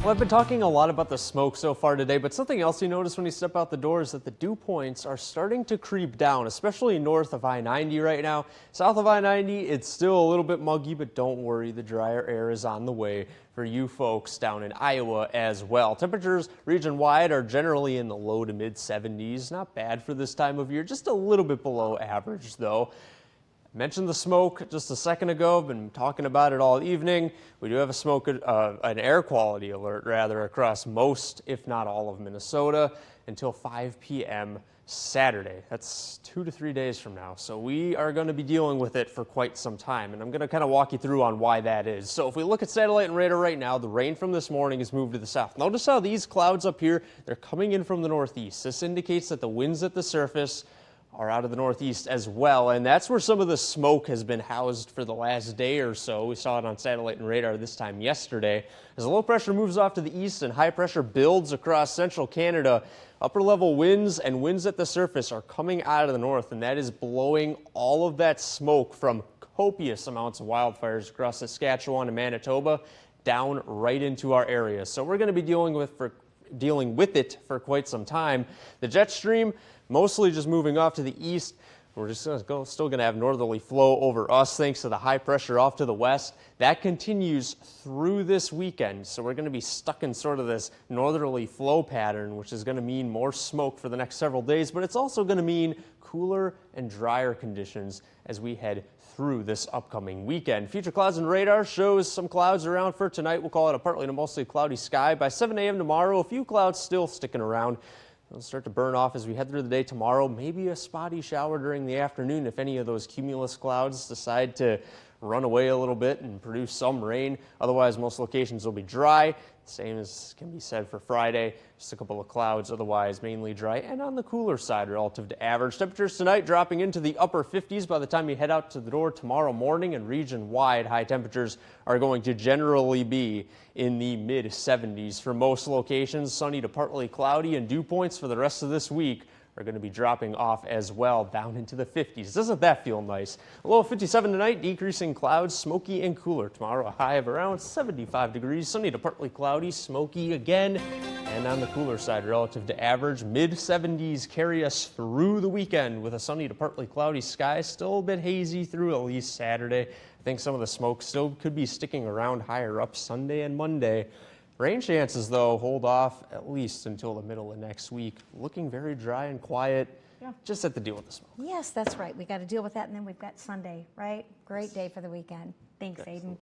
Well, I've been talking a lot about the smoke so far today, but something else you notice when you step out the door is that the dew points are starting to creep down, especially north of I-90 right now. South of I-90, it's still a little bit muggy, but don't worry, the drier air is on the way for you folks down in Iowa as well. Temperatures region-wide are generally in the low to mid-70s. Not bad for this time of year, just a little bit below average though. Mentioned the smoke just a second ago. I've been talking about it all evening. We do have an air quality alert rather across most, if not all of Minnesota until 5 p.m. Saturday. That's 2 to 3 days from now. So we are going to be dealing with it for quite some time. And I'm going to kind of walk you through on why that is. So if we look at satellite and radar right now, the rain from this morning has moved to the south. Notice how these clouds up here, they're coming in from the northeast. This indicates that the winds at the surface are out of the northeast as well, and that's where some of the smoke has been housed for the last day or so. We saw it on satellite and radar this time yesterday. As the low pressure moves off to the east and high pressure builds across central Canada, upper level winds and winds at the surface are coming out of the north, and that is blowing all of that smoke from copious amounts of wildfires across Saskatchewan and Manitoba down right into our area. So we're going to be dealing with it for quite some time. The jet stream mostly just moving off to the east. We're just still going to have northerly flow over us thanks to the high pressure off to the west. That continues through this weekend, so we're going to be stuck in sort of this northerly flow pattern, which is going to mean more smoke for the next several days, but it's also going to mean cooler and drier conditions as we head through this upcoming weekend. Future clouds and radar shows some clouds around for tonight. We'll call it a partly to mostly cloudy sky. By 7 a.m. tomorrow, a few clouds still sticking around. They'll start to burn off as we head through the day tomorrow. Maybe a spotty shower during the afternoon if any of those cumulus clouds decide to run away a little bit and produce some rain. Otherwise, most locations will be dry. Same as can be said for Friday. Just a couple of clouds, otherwise mainly dry and on the cooler side relative to average. Temperatures tonight dropping into the upper 50s by the time you head out to the door tomorrow morning, and region-wide high temperatures are going to generally be in the mid-70s for most locations. Sunny to partly cloudy, and dew points for the rest of this week are going to be dropping off as well, down into the 50s. Doesn't that feel nice? A low of 57 tonight, decreasing clouds, smoky and cooler. Tomorrow, a high of around 75 degrees, sunny to partly cloudy, smoky again, and on the cooler side relative to average. Mid-70s carry us through the weekend with a sunny to partly cloudy sky, still a bit hazy through at least Saturday. I think some of the smoke still could be sticking around higher up Sunday and Monday. Rain chances, though, hold off at least until the middle of next week. Looking very dry and quiet. Yeah. Just have to deal with the smoke. Yes, that's right. We got to deal with that, and then we've got Sunday, right? Great day for the weekend. Thanks, Aidan.